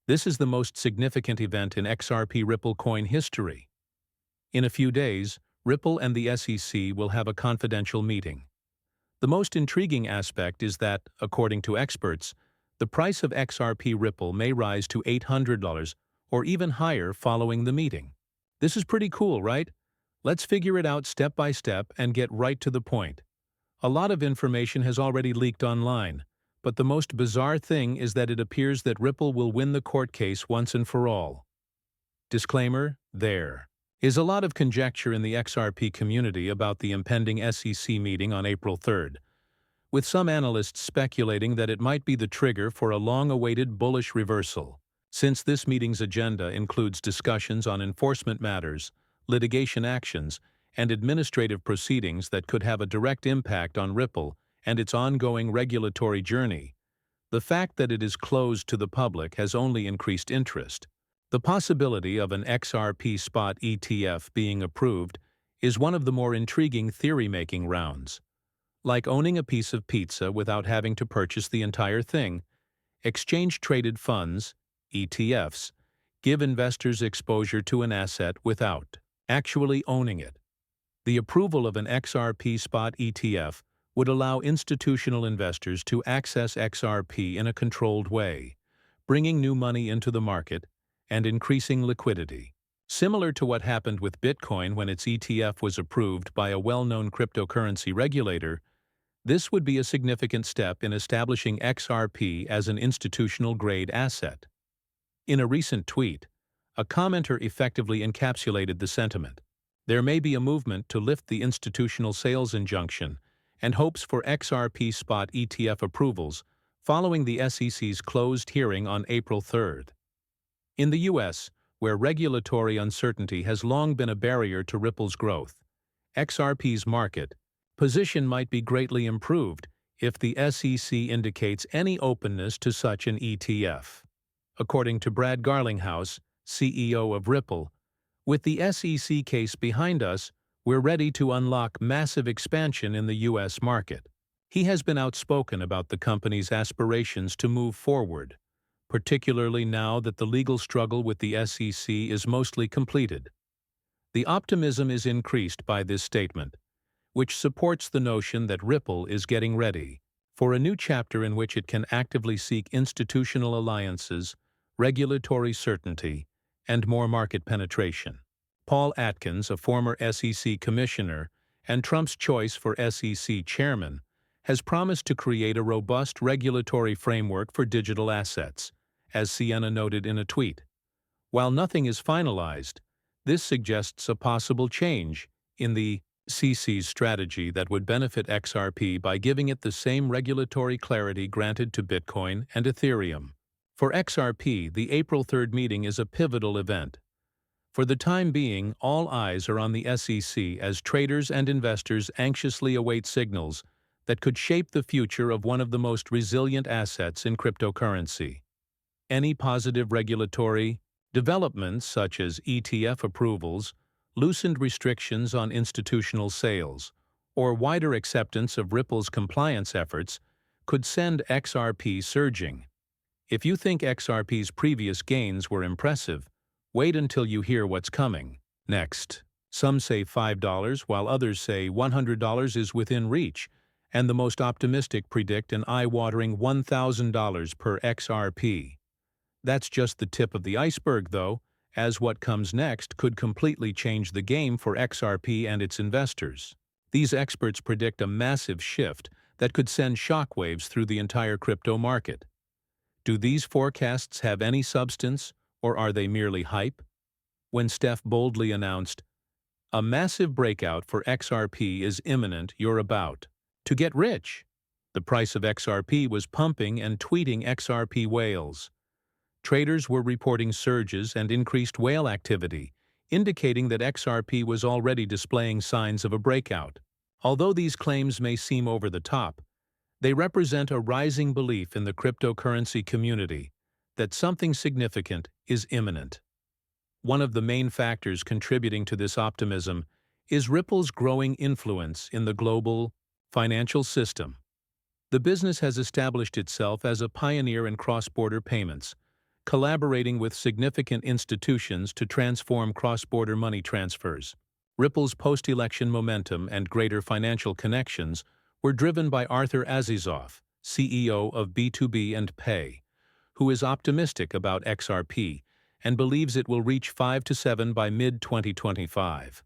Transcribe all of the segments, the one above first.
This is the most significant event in XRP Ripple coin history. In a few days, Ripple and the SEC will have a confidential meeting. The most intriguing aspect is that, according to experts, the price of XRP Ripple may rise to $800 or even higher following the meeting. This is pretty cool, right? Let's figure it out step by step and get right to the point. A lot of information has already leaked online, but the most bizarre thing is that it appears that Ripple will win the court case once and for all. Disclaimer: there is a lot of conjecture in the XRP community about the impending SEC meeting on April 3rd, with some analysts speculating that it might be the trigger for a long-awaited bullish reversal. Since this meeting's agenda includes discussions on enforcement matters, litigation actions, and administrative proceedings that could have a direct impact on Ripple and its ongoing regulatory journey, the fact that it is closed to the public has only increased interest. The possibility of an XRP spot ETF being approved is one of the more intriguing theory-making rounds. Like owning a piece of pizza without having to purchase the entire thing, exchange-traded funds, ETFs, give investors exposure to an asset without actually owning it. The approval of an XRP spot ETF would allow institutional investors to access XRP in a controlled way, bringing new money into the market and increasing liquidity. Similar to what happened with Bitcoin when its ETF was approved by a well-known cryptocurrency regulator, this would be a significant step in establishing XRP as an institutional-grade asset. In a recent tweet, a commenter effectively encapsulated the sentiment. There may be a movement to lift the institutional sales injunction and hopes for XRP spot ETF approvals following the SEC's closed hearing on April 3rd. In the U.S., where regulatory uncertainty has long been a barrier to Ripple's growth, XRP's market position might be greatly improved if the SEC indicates any openness to such an ETF. According to Brad Garlinghouse, CEO of Ripple, with the SEC case behind us, we're ready to unlock massive expansion in the U.S. market. He has been outspoken about the company's aspirations to move forward, particularly now that the legal struggle with the SEC is mostly completed. The optimism is increased by this statement, which supports the notion that Ripple is getting ready for a new chapter in which it can actively seek institutional alliances, regulatory certainty, and more market penetration. Paul Atkins, a former SEC commissioner and Trump's choice for SEC chairman, has promised to create a robust regulatory framework for digital assets, as Siena noted in a tweet. While nothing is finalized, this suggests a possible change in the SEC's strategy that would benefit XRP by giving it the same regulatory clarity granted to Bitcoin and Ethereum. For XRP, the April 3rd meeting is a pivotal event. For the time being, all eyes are on the SEC as traders and investors anxiously await signals that could shape the future of one of the most resilient assets in cryptocurrency. Any positive regulatory developments, such as ETF approvals, loosened restrictions on institutional sales, or wider acceptance of Ripple's compliance efforts, could send XRP surging. If you think XRP's previous gains were impressive, wait until you hear what's coming next. Some say $5, while others say $100 is within reach, and the most optimistic predict an eye-watering $1,000 per XRP. That's just the tip of the iceberg, though, as what comes next could completely change the game for XRP and its investors. These experts predict a massive shift that could send shockwaves through the entire crypto market. Do these forecasts have any substance, or are they merely hype? When Steph boldly announced, "A massive breakout for XRP is imminent, you're about to get rich," the price of XRP was pumping and tweeting XRP whales. Traders were reporting surges and increased whale activity, indicating that XRP was already displaying signs of a breakout. Although these claims may seem over the top, they represent a rising belief in the cryptocurrency community that something significant is imminent. One of the main factors contributing to this optimism is Ripple's growing influence in the global financial system. The business has established itself as a pioneer in cross-border payments, collaborating with significant institutions to transform cross-border money transfers. Ripple's post-election momentum and greater financial connections were driven by Arthur Azizoff, CEO of B2B and Pay, who is optimistic about XRP and believes it will reach 5 to 7 by mid-2025.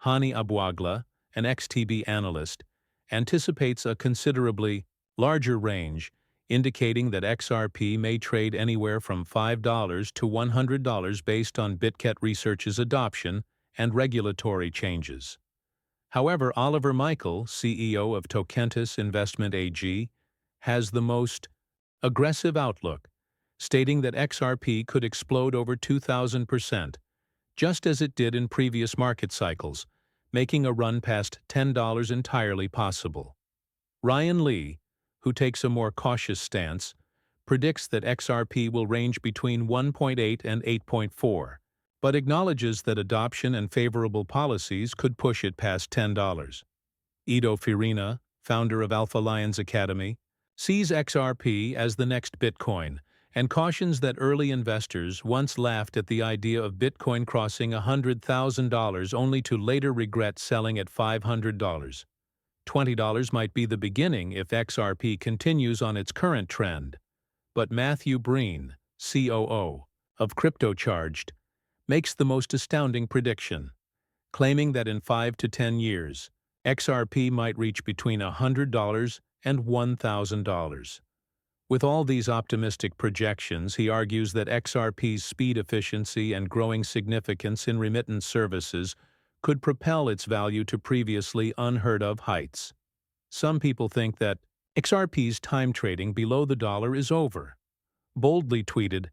Hani Abuagla, an XTB analyst, anticipates a considerably larger range, indicating that XRP may trade anywhere from $5 to $100 based on BitGet Research's adoption and regulatory changes. However, Oliver Michael, CEO of Tokentis Investment AG, has the most aggressive outlook, stating that XRP could explode over 2,000%, just as it did in previous market cycles, making a run past $10 entirely possible. Ryan Lee, who takes a more cautious stance, predicts that XRP will range between 1.8 and 8.4, but acknowledges that adoption and favorable policies could push it past $10. Ido Firina, founder of Alpha Lions Academy, sees XRP as the next Bitcoin and cautions that early investors once laughed at the idea of Bitcoin crossing $100,000 only to later regret selling at $500. $20 might be the beginning if XRP continues on its current trend. But Matthew Breen, COO of CryptoCharged, makes the most astounding prediction, claiming that in 5 to 10 years, XRP might reach between $100 and $1,000. With all these optimistic projections, he argues that XRP's speed efficiency and growing significance in remittance services could propel its value to previously unheard-of heights. Some people think that XRP's time trading below the dollar is over. Boldly tweeted,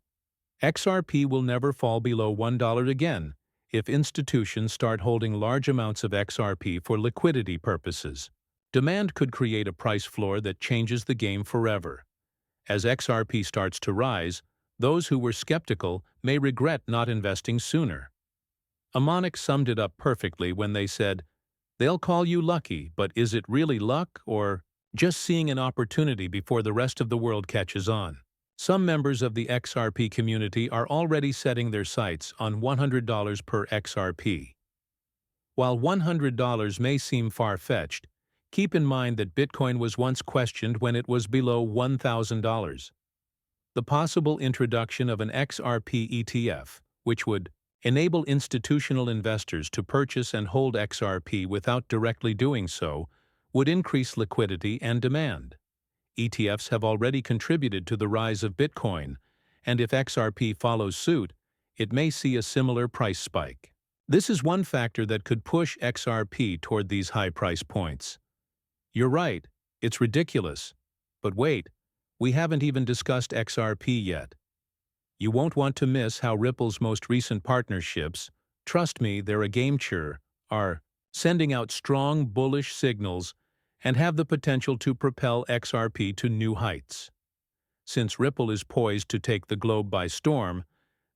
"XRP will never fall below $1 again if institutions start holding large amounts of XRP for liquidity purposes. Demand could create a price floor that changes the game forever. As XRP starts to rise, those who were skeptical may regret not investing sooner." Amonic summed it up perfectly when they said, "They'll call you lucky, but is it really luck or just seeing an opportunity before the rest of the world catches on?" Some members of the XRP community are already setting their sights on $100 per XRP. While $100 may seem far-fetched, keep in mind that Bitcoin was once questioned when it was below $1,000. The possible introduction of an XRP ETF, which would enable institutional investors to purchase and hold XRP without directly doing so, would increase liquidity and demand. ETFs have already contributed to the rise of Bitcoin, and if XRP follows suit, it may see a similar price spike. This is one factor that could push XRP toward these high price points. You're right, it's ridiculous. But wait, we haven't even discussed XRP yet. You won't want to miss how Ripple's most recent partnerships, trust me, they're a game-changer, are sending out strong bullish signals and have the potential to propel XRP to new heights. Since Ripple is poised to take the globe by storm,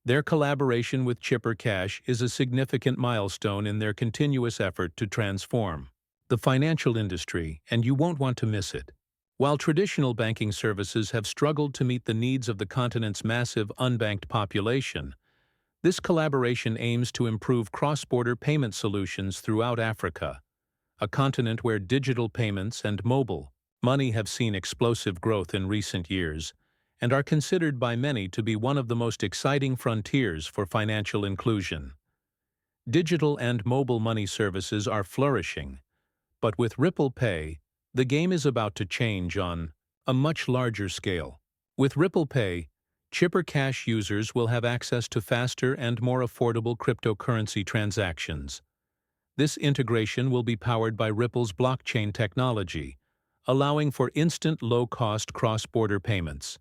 their collaboration with Chipper Cash is a significant milestone in their continuous effort to transform the financial industry, and you won't want to miss it. While traditional banking services have struggled to meet the needs of the continent's massive unbanked population, this collaboration aims to improve cross-border payment solutions throughout Africa, a continent where digital payments and mobile money have seen explosive growth in recent years and are considered by many to be one of the most exciting frontiers for financial inclusion. Digital and mobile money services are flourishing, but with Ripple Pay, the game is about to change on a much larger scale. With Ripple Pay, Chipper Cash users will have access to faster and more affordable cryptocurrency transactions. This integration will be powered by Ripple's blockchain technology, allowing for instant low-cost cross-border payments.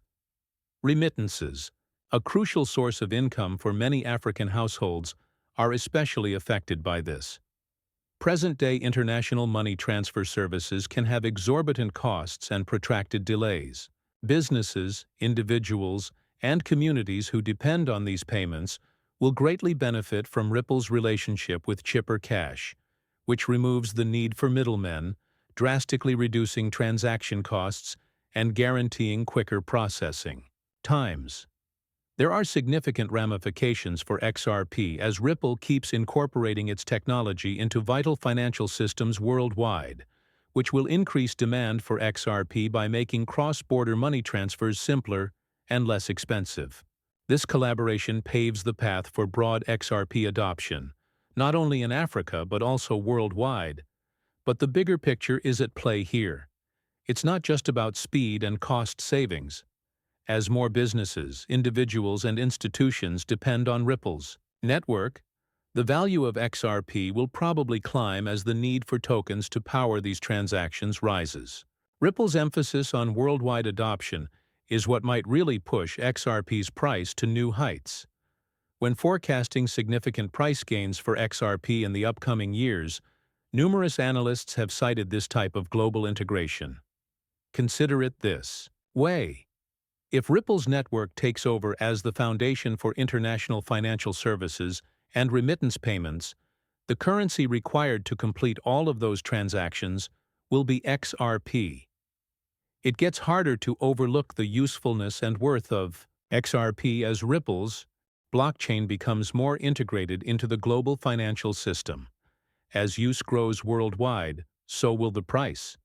Remittances, a crucial source of income for many African households, are especially affected by this. Present-day international money transfer services can have exorbitant costs and protracted delays. Businesses, individuals, and communities who depend on these payments will greatly benefit from Ripple's relationship with Chipper Cash, which removes the need for middlemen, drastically reducing transaction costs and guaranteeing quicker processing times. There are significant ramifications for XRP as Ripple keeps incorporating its technology into vital financial systems worldwide, which will increase demand for XRP by making cross-border money transfers simpler and less expensive. This collaboration paves the path for broad XRP adoption, not only in Africa but also worldwide. But the bigger picture is at play here. It's not just about speed and cost savings. As more businesses, individuals, and institutions depend on Ripple's network, the value of XRP will probably climb as the need for tokens to power these transactions rises. Ripple's emphasis on worldwide adoption is what might really push XRP's price to new heights. When forecasting significant price gains for XRP in the upcoming years, numerous analysts have cited this type of global integration. Consider it this way. If Ripple's network takes over as the foundation for international financial services and remittance payments, the currency required to complete all of those transactions will be XRP. It gets harder to overlook the usefulness and worth of XRP as Ripple's blockchain becomes more integrated into the global financial system. As use grows worldwide, so will the price.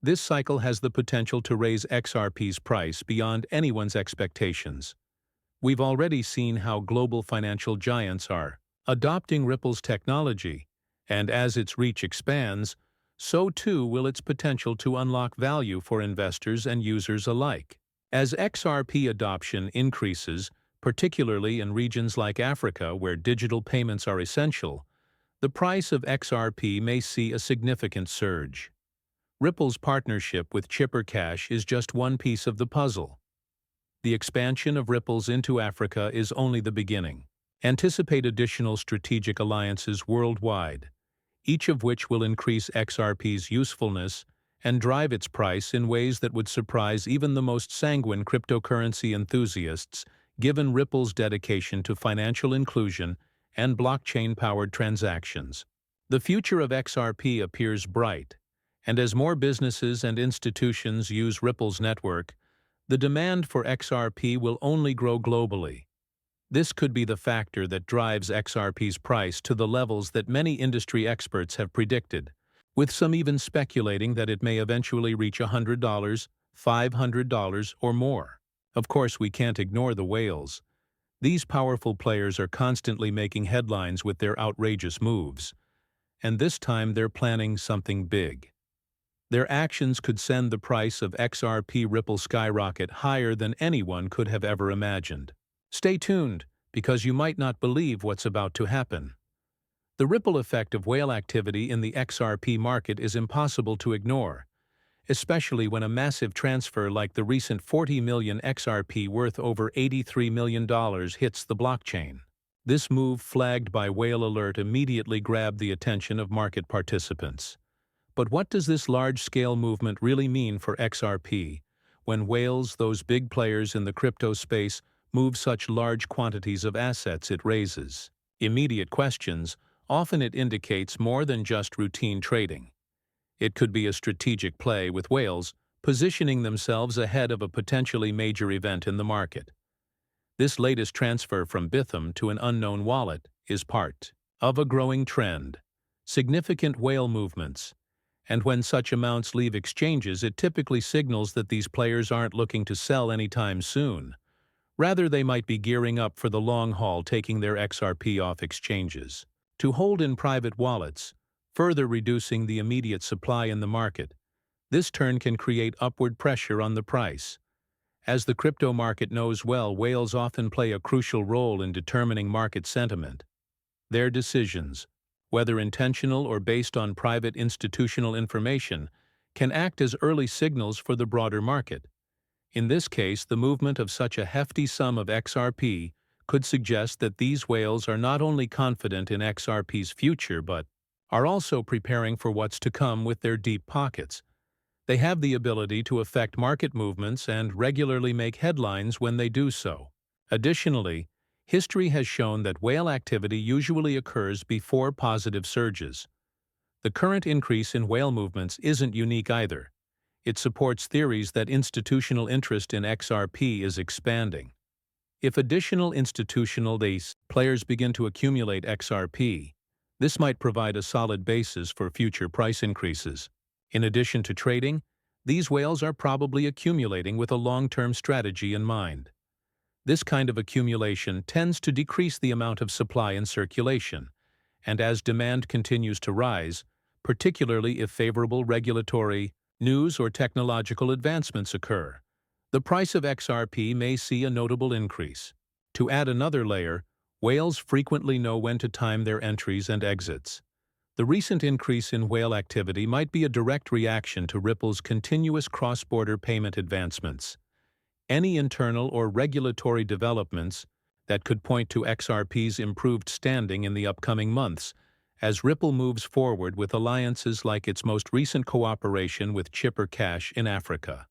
This cycle has the potential to raise XRP's price beyond anyone's expectations. We've already seen how global financial giants are adopting Ripple's technology, and as its reach expands, so too will its potential to unlock value for investors and users alike. As XRP adoption increases, particularly in regions like Africa where digital payments are essential, the price of XRP may see a significant surge. Ripple's partnership with Chipper Cash is just one piece of the puzzle. The expansion of Ripple's into Africa is only the beginning. Anticipate additional strategic alliances worldwide, each of which will increase XRP's usefulness and drive its price in ways that would surprise even the most sanguine cryptocurrency enthusiasts, given Ripple's dedication to financial inclusion and blockchain-powered transactions. The future of XRP appears bright, and as more businesses and institutions use Ripple's network, the demand for XRP will only grow globally. This could be the factor that drives XRP's price to the levels that many industry experts have predicted, with some even speculating that it may eventually reach $100, $500, or more. Of course, we can't ignore the whales. These powerful players are constantly making headlines with their outrageous moves, and this time they're planning something big. Their actions could send the price of XRP Ripple skyrocket higher than anyone could have ever imagined. Stay tuned, because you might not believe what's about to happen. The ripple effect of whale activity in the XRP market is impossible to ignore, especially when a massive transfer like the recent 40 million XRP worth over $83 million hits the blockchain. This move, flagged by Whale Alert, immediately grabbed the attention of market participants. But what does this large-scale movement really mean for XRP, when whales, those big players in the crypto space, move such large quantities of assets it raises? Immediate questions. Often it indicates more than just routine trading. It could be a strategic play with whales positioning themselves ahead of a potentially major event in the market. This latest transfer from Bitham to an unknown wallet is part of a growing trend. Significant whale movements. And when such amounts leave exchanges, it typically signals that these players aren't looking to sell anytime soon. Rather, they might be gearing up for the long haul, taking their XRP off exchanges to hold in private wallets, further reducing the immediate supply in the market. This turn can create upward pressure on the price. As the crypto market knows well, whales often play a crucial role in determining market sentiment. Their decisions, whether intentional or based on private institutional information, can act as early signals for the broader market. In this case, the movement of such a hefty sum of XRP could suggest that these whales are not only confident in XRP's future but are also preparing for what's to come with their deep pockets. They have the ability to affect market movements and regularly make headlines when they do so. Additionally, history has shown that whale activity usually occurs before positive surges. The current increase in whale movements isn't unique either. It supports theories that institutional interest in XRP is expanding. If additional institutional players begin to accumulate XRP, this might provide a solid basis for future price increases. In addition to trading, these whales are probably accumulating with a long-term strategy in mind. This kind of accumulation tends to decrease the amount of supply in circulation, and as demand continues to rise, particularly if favorable regulatory, news, or technological advancements occur, the price of XRP may see a notable increase. To add another layer, whales frequently know when to time their entries and exits. The recent increase in whale activity might be a direct reaction to Ripple's continuous cross-border payment advancements. Any internal or regulatory developments that could point to XRP's improved standing in the upcoming months as Ripple moves forward with alliances like its most recent cooperation with Chipper Cash in Africa.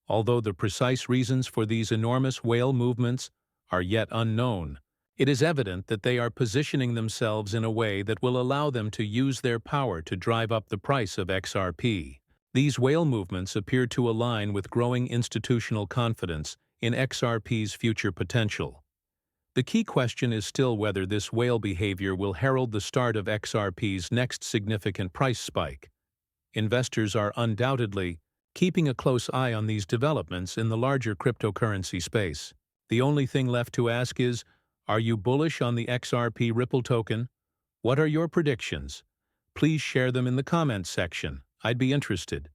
Although the precise reasons for these enormous whale movements are yet unknown, it is evident that they are positioning themselves in a way that will allow them to use their power to drive up the price of XRP. These whale movements appear to align with growing institutional confidence in XRP's future potential. The key question is still whether this whale behavior will herald the start of XRP's next significant price spike. Investors are undoubtedly keeping a close eye on these developments in the larger cryptocurrency space. The only thing left to ask is, are you bullish on the XRP Ripple token? What are your predictions? Please share them in the comments section. I'd be interested.